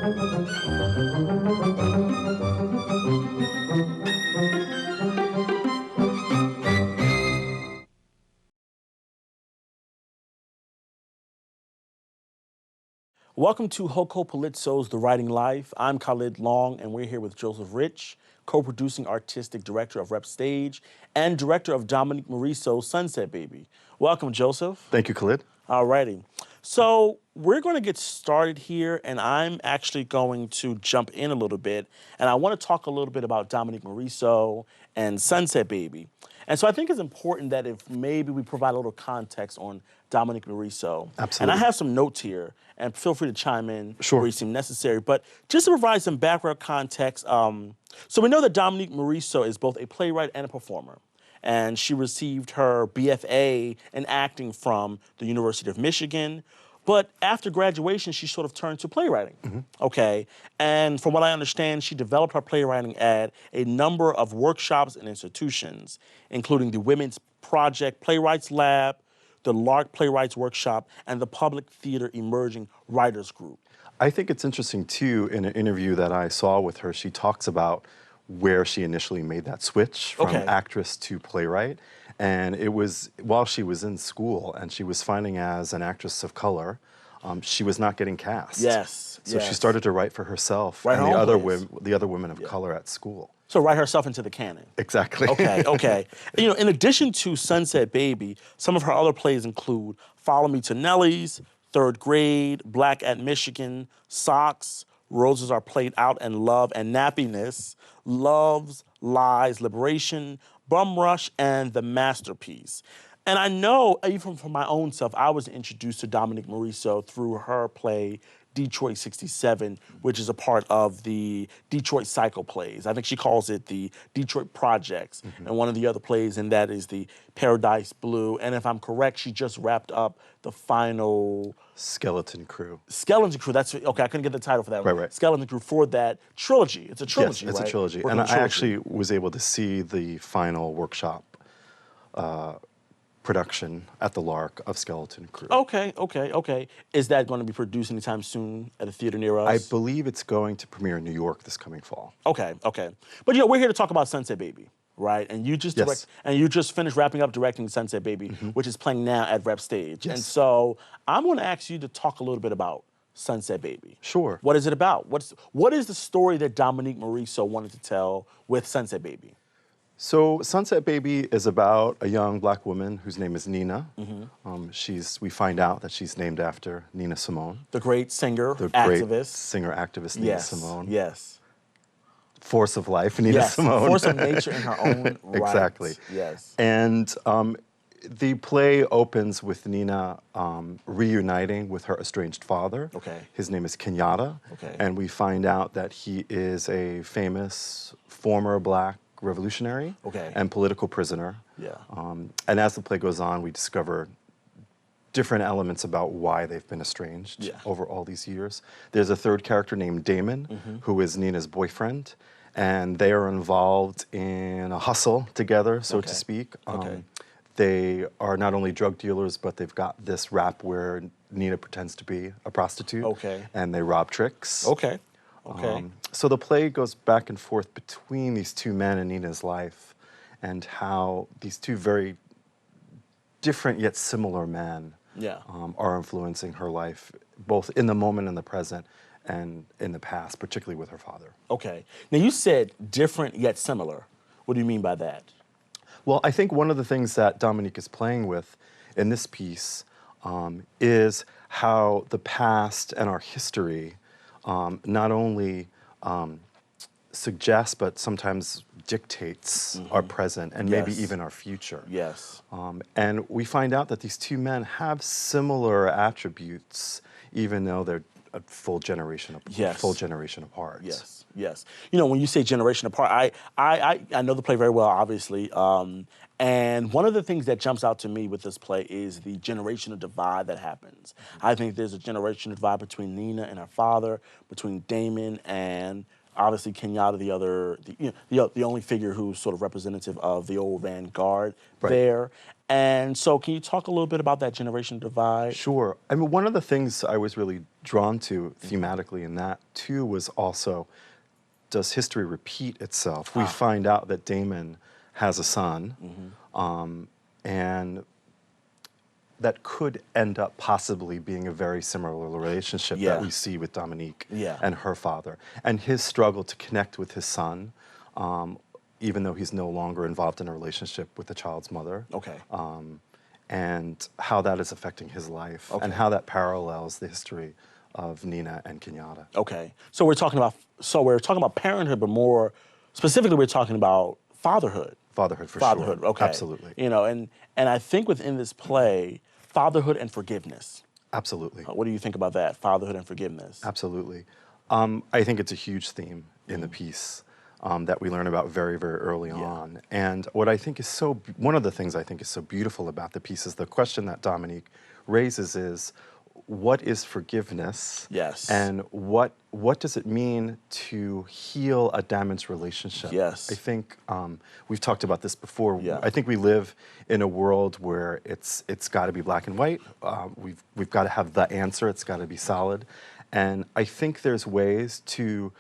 Welcome to Hoko Palitso's The Writing Life. I'm Khalid Long, and we're here with Joseph Rich, co-producing artistic director of Rep Stage and director of Dominique Morisseau's Sunset Baby. Welcome, Joseph. Thank you, Khalid. Alrighty. So we're going to get started here, and I'm actually going to jump in a little bit, and I want to talk a little bit about Dominique Morisseau and Sunset Baby. And so I think it's important that if maybe we provide a little context on Dominique Morisseau. Absolutely. And I have some notes here, and feel free to chime in Sure. where you seem necessary. But just to provide some background context, so we know that Dominique Morisseau is both a playwright and a performer. And she received her BFA in acting from the University of Michigan. But after graduation, she sort of turned to playwriting, okay? And from what I understand, she developed her playwriting at a number of workshops and institutions, including the Women's Project Playwrights Lab, the Lark Playwrights Workshop, and the Public Theater Emerging Writers Group. I think it's interesting, too, in an interview that I saw with her, she talks about where she initially made that switch from actress to playwright. And it was while she was in school, and she was finding as an actress of color, she was not getting cast. Yes. So she started to write for herself Write and her the own other women of color at school. So write herself into the canon. Exactly. Okay. You know, in addition to Sunset Baby, some of her other plays include Follow Me to Nellie's, Third Grade, Black at Michigan, Socks, Roses Are Played Out and Love and Nappiness, Loves, Lies, Liberation, Bum Rush, and The Masterpiece. And I know, even from my own self, I was introduced to Dominique Morisseau through her play Detroit 67, which is a part of the Detroit Cycle plays. I think she calls it the Detroit Projects. And one of the other plays in that is the Paradise Blue. And if I'm correct, she just wrapped up the final Skeleton Crew. Skeleton Crew, that's, okay, I couldn't get the title for that one. Right. Skeleton Crew for that trilogy. It's a trilogy, Yes, it's right? a trilogy. Working And on I actually was able to see the final workshop production at the Lark of Skeleton Crew. Okay. Is that going to be produced anytime soon at a theater near us? I believe it's going to premiere in New York this coming fall. Okay. But we're here to talk about Sunset Baby, right? And you just you just finished wrapping up directing Sunset Baby, which is playing now at Rep Stage. Yes. And so I'm going to ask you to talk a little bit about Sunset Baby. Sure. What is it about? What is the story that Dominique Morisseau wanted to tell with Sunset Baby? So Sunset Baby is about a young black woman whose name is Nina. We find out that she's named after Nina Simone. The great singer, The activist. great singer-activist Nina Simone. Yes. Force of life, Nina Simone. Force of nature in her own right. Exactly. Yes. And the play opens with Nina reuniting with her estranged father. Okay. His name is Kenyatta. Okay. And we find out that he is a famous former black revolutionary and political prisoner. Yeah. And as the play goes on, we discover different elements about why they've been estranged over all these years. There's a third character named Damon, who is Nina's boyfriend, and they are involved in a hustle together, so to speak. They are not only drug dealers, but they've got this rap where Nina pretends to be a prostitute, and they rob tricks. So the play goes back and forth between these two men in Nina's life and how these two very different yet similar men are influencing her life, both in the moment and the present and in the past, particularly with her father. Okay. Now you said different yet similar. What do you mean by that? Well, I think one of the things that Dominique is playing with in this piece is how the past and our history not only suggests, but sometimes dictates our present and maybe even our future. Yes. And we find out that these two men have similar attributes, even though they're a full generation apart. Yes. You know, when you say generation apart, I know the play very well, obviously. And one of the things that jumps out to me with this play is the generational divide that happens. I think there's a generational divide between Nina and her father, between Damon and Obviously, Kenyatta, the only figure who's sort of representative of the old vanguard Right. there. And so, can you talk a little bit about that generation divide? Sure. I mean, one of the things I was really drawn to thematically in that too was also, does history repeat itself? We find out that Damon has a son, and that could end up possibly being a very similar relationship that we see with Dominique and her father, and his struggle to connect with his son, even though he's no longer involved in a relationship with the child's mother. Okay. And how that is affecting his life, and how that parallels the history of Nina and Kenyatta. Okay. So we're talking about parenthood, but more specifically, we're talking about fatherhood. Fatherhood, for Fatherhood. sure. Okay. Absolutely. And I think within this play, fatherhood and forgiveness. Absolutely. What do you think about that? Fatherhood and forgiveness. Absolutely. I think it's a huge theme in the piece that we learn about very, very early on. And what I think is one of the things I think is so beautiful about the piece is the question that Dominique raises is, what is forgiveness? Yes. And what does it mean to heal a damaged relationship? Yes. I think we've talked about this before. Yeah. I think we live in a world where it's got to be black and white. We've got to have the answer. It's got to be solid. And I think there's ways to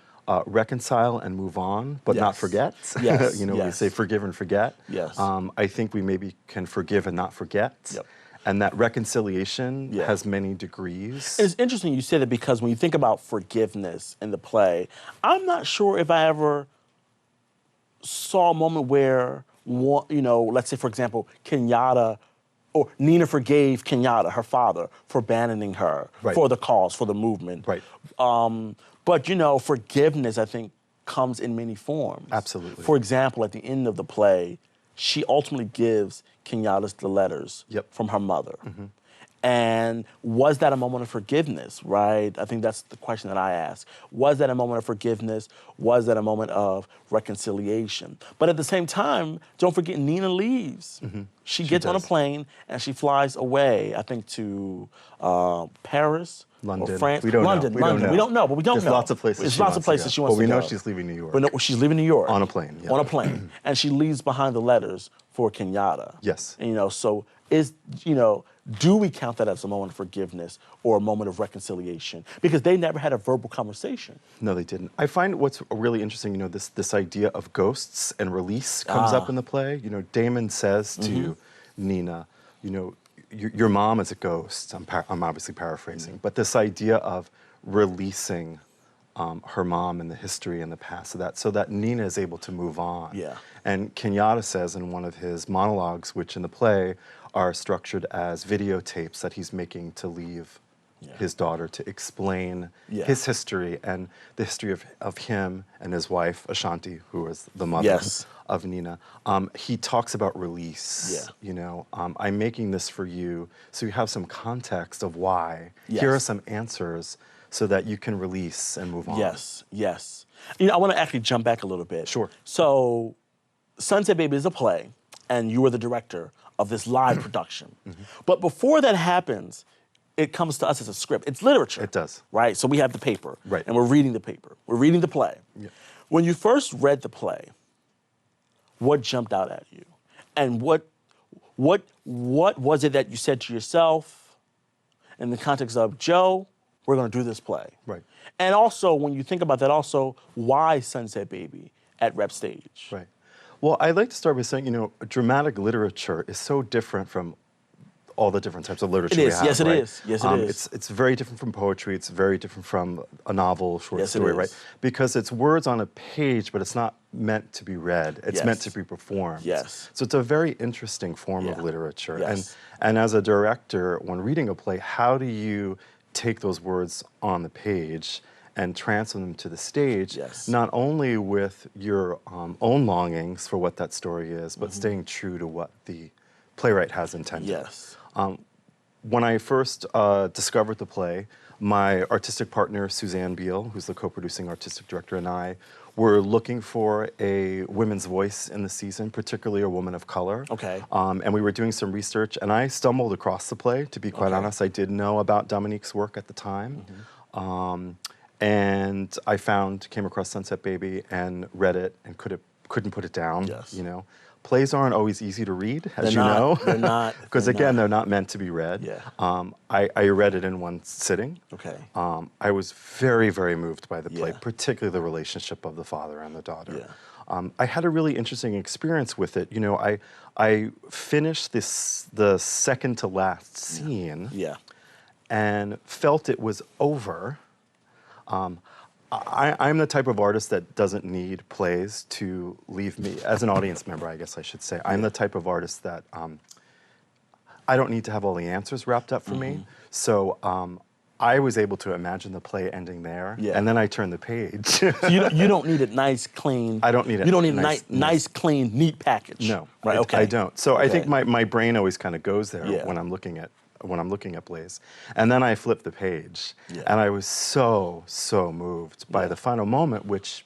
reconcile and move on, but not forget. Yes. We say forgive and forget. Yes. I think we maybe can forgive and not forget. Yep. And that reconciliation has many degrees. It's interesting you say that, because when you think about forgiveness in the play, I'm not sure if I ever saw a moment where, let's say, for example, Kenyatta or Nina forgave Kenyatta, her father, for abandoning her, for the cause, for the movement. Right. But, forgiveness, I think, comes in many forms. Absolutely. For example, at the end of the play, she ultimately gives Kenyatta the letters from her mother. And was that a moment of forgiveness, right? I think that's the question that I ask. Was that a moment of forgiveness? Was that a moment of reconciliation? But at the same time, don't forget, Nina leaves. She gets on a plane and she flies away, I think, to Paris, London. or France. We don't London, know. London. We don't know, but we don't know. There's lots of places. There's lots of places she wants to go. But we know she's leaving New York. But no, she's leaving New York. On a plane. Yeah. On a plane. And she leaves behind the letters for Kenyatta. Yes. And, so do we count that as a moment of forgiveness or a moment of reconciliation? Because they never had a verbal conversation. No, they didn't. I find what's really interesting, this idea of ghosts and release comes up in the play. Damon says to Nina, your mom is a ghost. I'm obviously paraphrasing, but this idea of releasing her mom and the history and the past of that, so that Nina is able to move on. Yeah. And Kenyatta says in one of his monologues, which in the play are structured as videotapes that he's making to leave his daughter, to explain his history and the history of him and his wife, Ashanti, who was the mother of Nina. He talks about release. I'm making this for you so you have some context of why. Here are some answers so that you can release and move on. Yes. I want to actually jump back a little bit. Sure. So, Sunset Baby is a play, and you are the director of this live production. But before that happens, it comes to us as a script. It's literature. It does. Right? So we have the paper. Right. And we're reading the paper. We're reading the play. Yeah. When you first read the play, what jumped out at you? And what was it that you said to yourself in the context of, Joe, we're going to do this play? Right. And also, when you think about that, also, why Sunset Baby at Rep Stage? Right. Well, I'd like to start by saying, dramatic literature is so different from all the different types of literature we have. Yes, it is. Yes, it is. It's very different from poetry. It's very different from a novel, short story, it is. right? Because it's words on a page, but it's not meant to be read. It's meant to be performed. Yes. So it's a very interesting form of literature. Yes. And as a director, when reading a play, how do you take those words on the page and transfer them to the stage, not only with your own longings for what that story is, but staying true to what the playwright has intended. Yes. When I first discovered the play, my artistic partner, Suzanne Beal, who's the co-producing artistic director, and I were looking for a women's voice in the season, particularly a woman of color. Okay. And we were doing some research, and I stumbled across the play, to be quite honest. I did know about Dominique's work at the time. And I came across Sunset Baby and read it and couldn't put it down. Yes. You know, plays aren't always easy to read, as They're you not. know. They're not. Because again, they're not meant to be read. Yeah. I read it in one sitting. Okay. I was very, very moved by the play, Yeah. particularly the relationship of the father and the daughter. Yeah. I had a really interesting experience with it. You know, I finished the second to last scene. Yeah. And felt it was over. I'm the type of artist that doesn't need plays to leave me, as an audience member, I guess I should say. I'm the type of artist that I don't need to have all the answers wrapped up for me. So I was able to imagine the play ending there, and then I turned the page. So you don't need a nice, clean. I don't need it. You don't need a nice, clean, neat package. No, right? Okay, I don't. So I think my brain always kind of goes there when I'm looking at plays. And then I flipped the page, and I was so moved by the final moment, which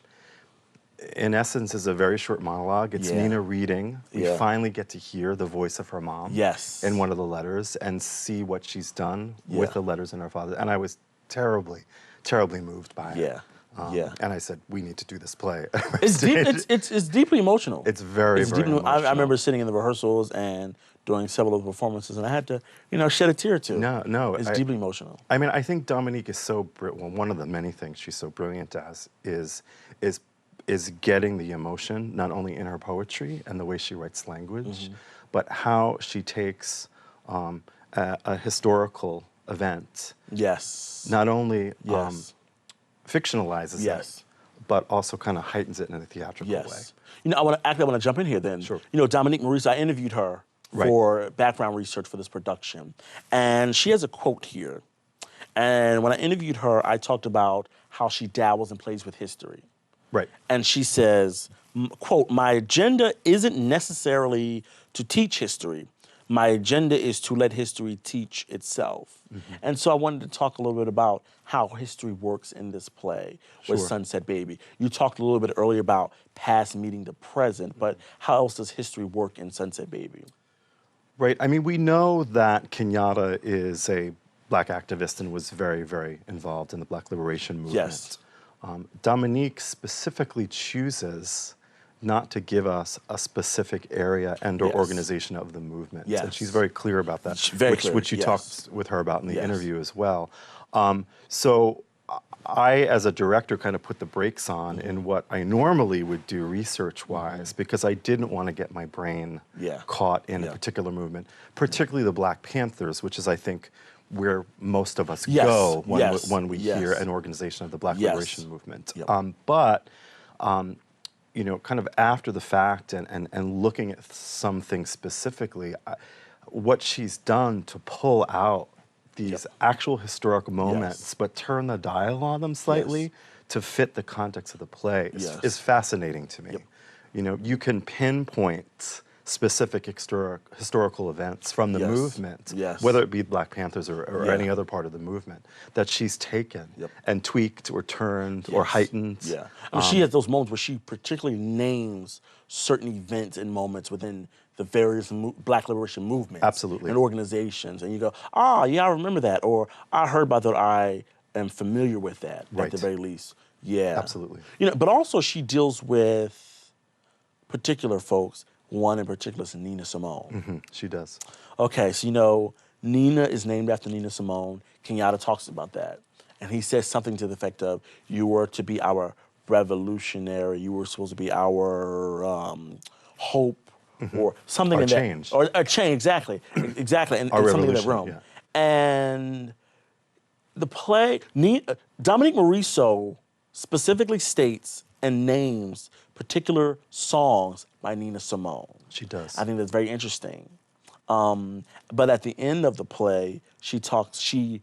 in essence is a very short monologue. It's Nina reading. We finally get to hear the voice of her mom in one of the letters and see what she's done with the letters in her father. And I was terribly moved by it. And I said, we need to do this play. It's deep. It's deeply emotional. It's very emotional. I remember sitting in the rehearsals and doing several of the performances, and I had to, shed a tear or two. No, it's deeply emotional. I mean, I think Dominique is so one of the many things she's so brilliant as is getting the emotion not only in her poetry and the way she writes language, but how she takes a historical event. Yes. Not only fictionalizes it, but also kind of heightens it in a theatrical way. I want to jump in here then. Sure. Dominique Morisseau, I interviewed her for background research for this production, and she has a quote here. And when I interviewed her, I talked about how she dabbles and plays with history. Right. And she says, quote, "My agenda isn't necessarily to teach history. My agenda is to let history teach itself." And so I wanted to talk a little bit about how history works in this play with Sunset Baby. You talked a little bit earlier about past meeting the present, but how else does history work in Sunset Baby? Right. I mean, we know that Kenyatta is a Black activist and was very, very involved in the Black liberation movement. Yes. Dominique specifically chooses not to give us a specific area and or organization of the movement. Yes. And she's very clear about that, Very clear, which you talked with her about in the interview as well. So I, as a director, kind of put the brakes on in what I normally would do research-wise because I didn't want to get my brain caught in a particular movement, particularly the Black Panthers, which is, I think, where most of us go when we hear an organization of the Black liberation movement. But kind of after the fact and looking at something specifically, what she's done to pull out these actual historic moments, but turn the dial on them slightly to fit the context of the play is fascinating to me. You can pinpoint specific historical events from the movement, whether it be Black Panthers or any other part of the movement, that she's taken and tweaked or turned or heightened. I mean, she has those moments where she particularly names certain events and moments within the various Black liberation movements and organizations. And you go, I remember that, or I heard about that, I am familiar with that at the very least. Absolutely. But also she deals with particular folks. One in particular is Nina Simone. She does. Okay, so Nina is named after Nina Simone. Kenyatta talks about that. And he says something to the effect of, you were to be our revolutionary, you were supposed to be our hope, or something Our in change. that. Or a change, exactly. Exactly, and something in that realm. And the play, Dominique Morisseau specifically states and names particular songs by Nina Simone. She does. I think that's very interesting. But at the end of the play, she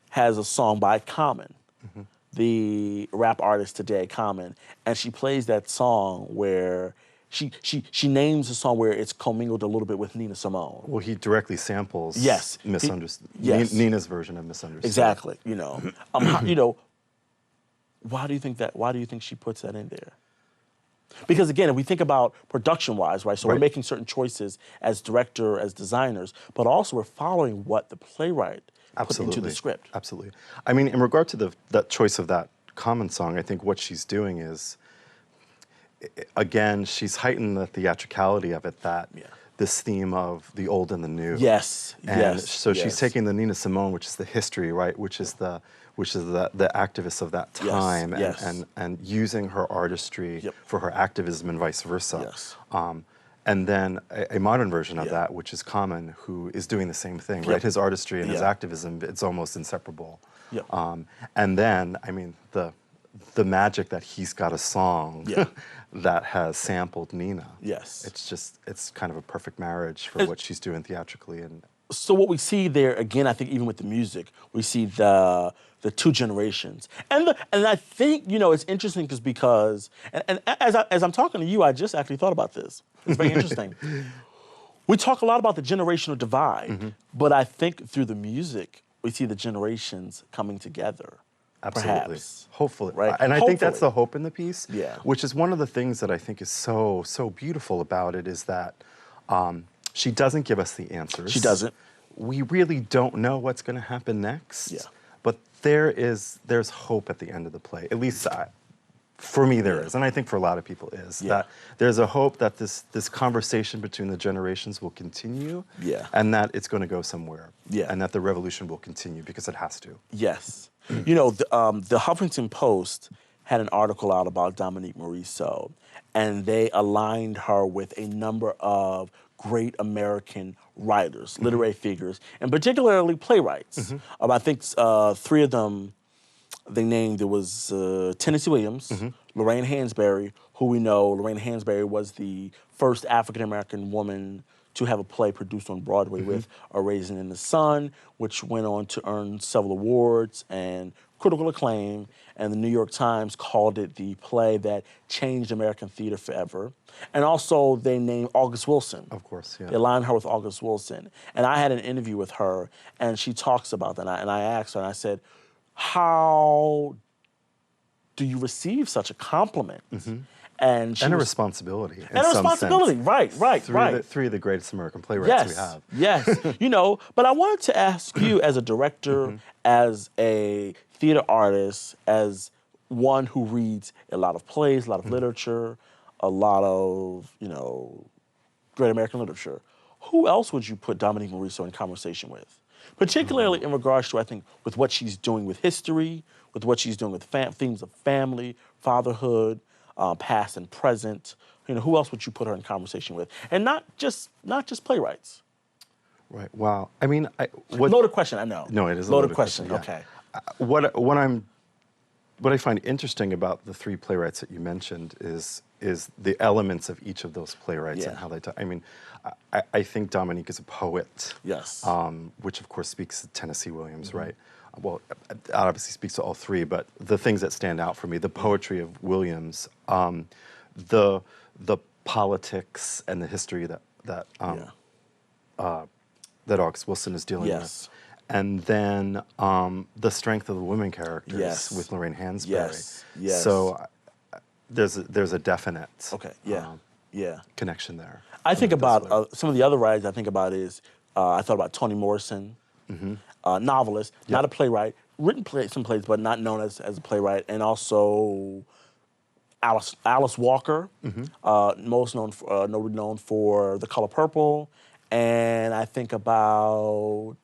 has a song by Common, the rap artist today, Common, and she plays that song where she names a song where it's commingled a little bit with Nina Simone. Well, he directly samples Misunderstood. Nina's version of Misunderstood. Exactly. Why do you think that? Why do you think she puts that in there? Because again, if we think about production-wise, right? So we're making certain choices as director, as designers, but also we're following what the playwright put into the script. Absolutely. I mean, in regard to that choice of that Common song, I think what she's doing is, again, she's heightened the theatricality of it, that this theme of the old and the new. Yes, And yes, so she's yes. taking the Nina Simone, which is the history, right, which is the activist of that time, yes. and using her artistry for her activism and vice versa. Yes. And then a modern version of Yeah. that, which is Common, who is doing the same thing, Yep. right? His artistry and his Yeah. activism, it's almost inseparable. Yep. And then, I mean, the magic that he's got a song Yeah. that has sampled Nina. Yes. It's kind of a perfect marriage for what she's doing theatrically. And So what we see there, again, I think even with the music, we see the two generations. And I think, it's interesting because as I'm talking to you, I just actually thought about this. It's very interesting. We talk a lot about the generational divide, but I think through the music, we see the generations coming together. absolutely. Perhaps. Hopefully. Right? And I think that's Hopefully. the hope in the piece. Yeah. Which is one of the things that I think is so beautiful about it, is that she doesn't give us the answers. She doesn't. We really don't know what's going to happen next. Yeah. But there's hope at the end of the play. At least for me there is, and I think for a lot of people is, that there's a hope that this conversation between the generations will continue, and that it's going to go somewhere, and that the revolution will continue, because it has to. Yes. The Huffington Post had an article out about Dominique Morisseau, and they aligned her with a number of great American writers, literary figures, and particularly playwrights. I think three of them they named. There was Tennessee Williams, Lorraine Hansberry, who we know. Lorraine Hansberry was the first African-American woman to have a play produced on Broadway with A Raisin in the Sun, which went on to earn several awards and critical acclaim, and the New York Times called it the play that changed American theater forever. And also they named August Wilson. Of course, yeah. They aligned her with August Wilson. And I had an interview with her, and she talks about that. And I asked her, and I said, how do you receive such a compliment? And a responsibility. And a responsibility, right. Three of the greatest American playwrights we have. Yes, but I wanted to ask you, as a director, as a theater artist, as one who reads a lot of plays, a lot of literature, a lot of, great American literature, who else would you put Dominique Morisseau in conversation with? Particularly in regards to, I think, with what she's doing with history, with what she's doing with themes of family, fatherhood, past and present. Who else would you put her in conversation with? And not just playwrights. Right. Wow. I mean, Loaded question, I know. No, it is a loaded question. yeah. Okay. What I find interesting about the three playwrights that you mentioned is the elements of each of those playwrights and how they talk. I mean, I think Dominique is a poet. Yes. Which of course speaks to Tennessee Williams, right? Well, it obviously speaks to all three, but the things that stand out for me, the poetry of Williams, the politics and the history that August Wilson is dealing with. And then the strength of the women characters with Lorraine Hansberry. Yes. So there's a definite connection there. I think about some of the other writers I think about is, I thought about Toni Morrison, novelist, not a playwright, written some plays, but not known as a playwright, and also Alice Walker, most known for The Color Purple. And I think about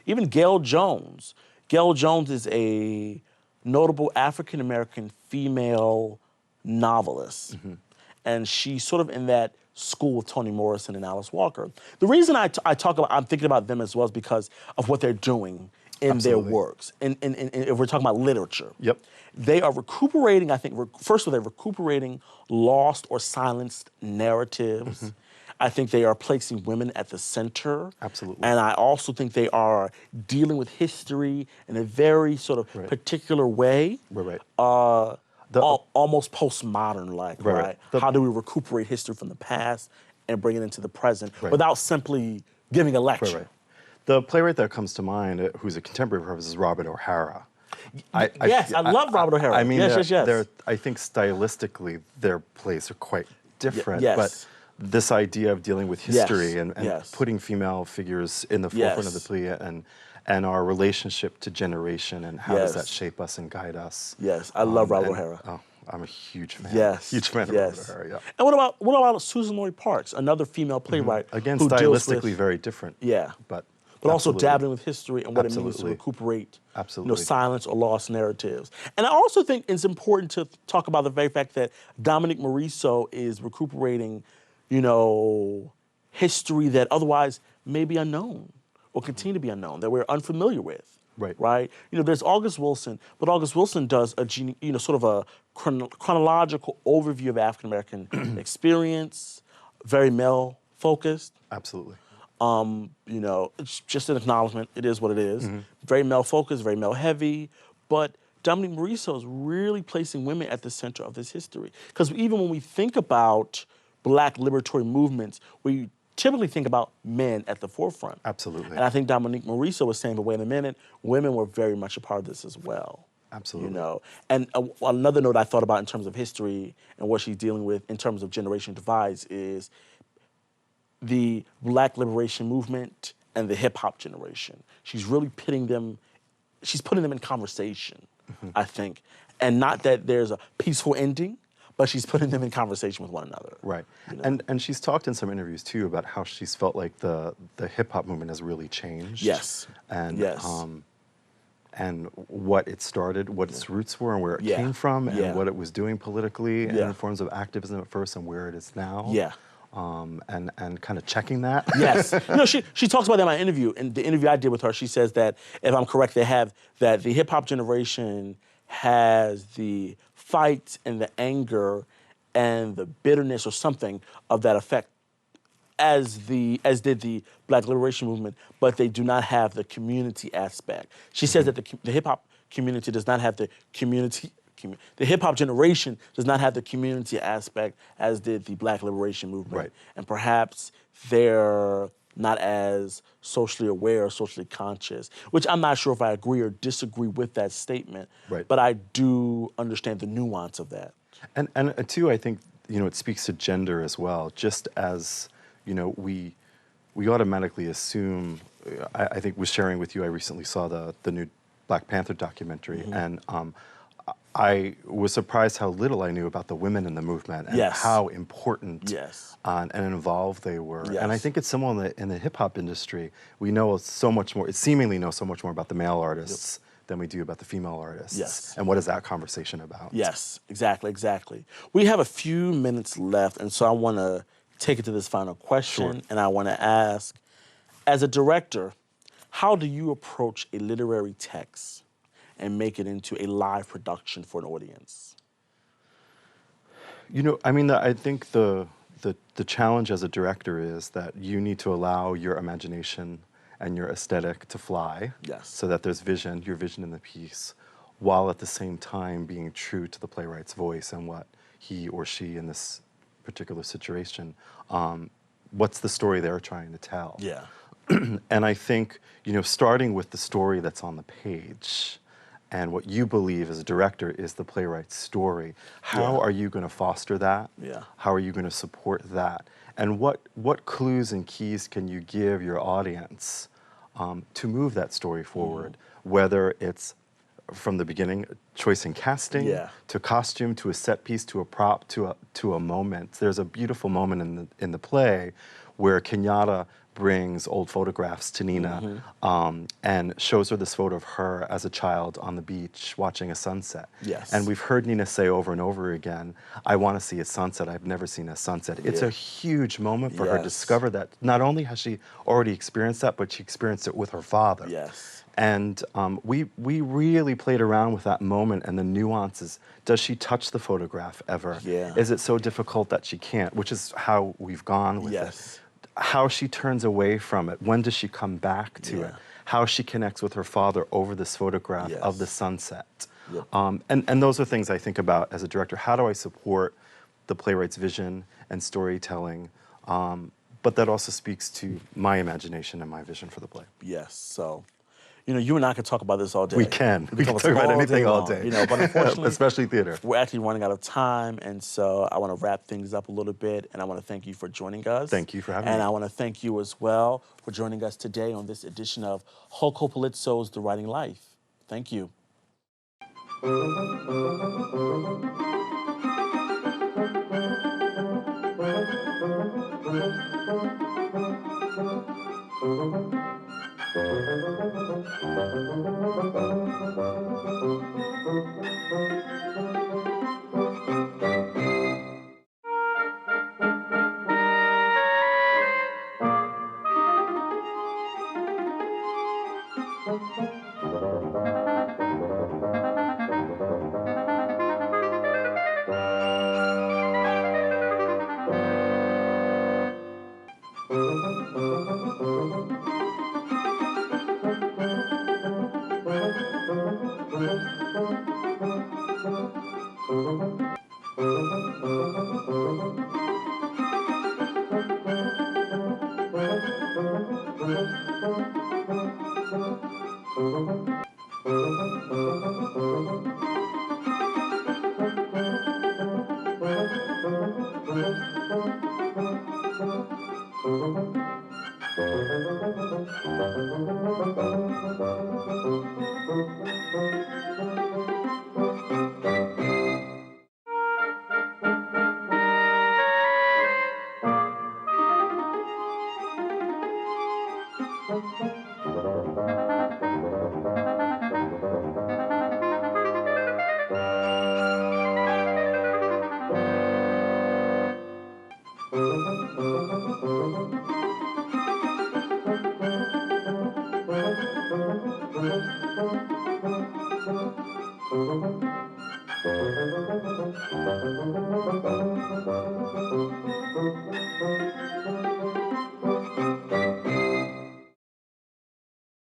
even Gail Jones. Gail Jones is a notable African-American female novelist. And she's sort of in that school with Toni Morrison and Alice Walker. The reason I'm thinking about them as well is because of what they're doing in their works. And if we're talking about literature. They are recuperating, I think, first of all, they're recuperating lost or silenced narratives. I think they are placing women at the center. Absolutely. And I also think they are dealing with history in a very sort of particular way. Almost postmodern-like, right? How do we recuperate history from the past and bring it into the present without simply giving a lecture? The playwright that comes to mind, who's a contemporary of hers, is Robert O'Hara. I love Robert O'Hara. I mean, yes. I think stylistically their plays are quite different, yes. but this idea of dealing with history and yes. putting female figures in the forefront of the play and our relationship to generation, and how does that Yes. shape us and guide us. Yes, I love Robert And O'Hara. oh, I'm a huge fan. Yes, Huge fan of Robert yes. O'Hara. Yeah. And what about Susan Lloyd Parks, another female playwright Again, who deals with stylistically very different. yeah, But but also absolutely. dabbling with history and what it means to Absolutely. recuperate, Absolutely. silence or lost narratives. And I also think it's important to talk about the very fact that Dominique Morisseau is recuperating, history that otherwise may be unknown or continue to be unknown, that we're unfamiliar with. Right. Right. There's August Wilson, but August Wilson does sort of a chronological overview of African American experience, very male focused. Absolutely. It's just an acknowledgement. It is what it is. Very male focused, very male heavy. But Dominique Morisseau is really placing women at the center of this history. Because even when we think about Black liberatory movements, we typically think about men at the forefront. Absolutely. And I think Dominique Morisseau was saying, but wait a minute, women were very much a part of this as well. Absolutely. And another note I thought about in terms of history and what she's dealing with in terms of generation divides is the Black liberation movement and the hip hop generation. She's really putting them in conversation, I think. And not that there's a peaceful ending, but she's putting them in conversation with one another. Right. And she's talked in some interviews too about how she's felt like the hip hop movement has really changed. Yes. And Yes. And what it started, what its roots were, and where it Yeah. came from, and Yeah. what it was doing politically and Yeah. in forms of activism at first, and where it is now. Yeah. And kind of checking that. Yes. She talks about that in my interview. In the interview I did with her, she says that, if I'm correct, that the hip hop generation has the fight and the anger and the bitterness or something of that effect as did the Black liberation movement, but they do not have the community aspect. She says that the hip hop community does not have the community. The hip hop generation does not have the community aspect as did the Black liberation movement, Right. and perhaps they're not as socially aware or socially conscious. Which I'm not sure if I agree or disagree with that statement. Right. But I do understand the nuance of that. And too, I think it speaks to gender as well. Just as we automatically assume. I think was sharing with you. I recently saw the new Black Panther documentary, and I was surprised how little I knew about the women in the movement and Yes. how important Yes. and involved they were. Yes. And I think it's similar in the hip hop industry. We know so much more. Seemingly know so much more about the male artists than we do about the female artists. Yes. And what is that conversation about? Yes, exactly. We have a few minutes left, and so I want to take it to this final question, Sure. and I want to ask, as a director, how do you approach a literary text and make it into a live production for an audience? I think the challenge as a director is that you need to allow your imagination and your aesthetic to fly. Yes. So that there's your vision in the piece, while at the same time being true to the playwright's voice and what he or she in this particular situation, what's the story they're trying to tell. Yeah. And I think, starting with the story that's on the page and what you believe as a director is the playwright's story, how Yeah. are you going to foster that? Yeah. How are you going to support that? And what clues and keys can you give your audience to move that story forward? Whether it's from the beginning, choice in casting, Yeah. to costume, to a set piece, to a prop, to a moment. There's a beautiful moment in the play where Kenyatta brings old photographs to Nina and shows her this photo of her as a child on the beach watching a sunset. Yes. And we've heard Nina say over and over again, I want to see a sunset. I've never seen a sunset. It's Yeah. a huge moment for her to Yes. discover that not only has she already experienced that, but she experienced it with her father. Yes. And we really played around with that moment and the nuances. Does she touch the photograph ever? Yeah. Is it so difficult that she can't? Which is how we've gone with Yes. it. How she turns away from it. When does she come back to Yeah. it? How she connects with her father over this photograph Yes. of the sunset. Yep. And those are things I think about as a director. How do I support the playwright's vision and storytelling? But that also speaks to my imagination and my vision for the play. Yes. So, You and I could talk about this all day. We can. We can about talk this about all anything day all long, day. But unfortunately, Especially theater. we're actually running out of time, and so I want to wrap things up a little bit, and I want to thank you for joining us. Thank you for having and me. I want to thank you as well for joining us today on this edition of Hulko Palizzo's The Writing Life. Thank you.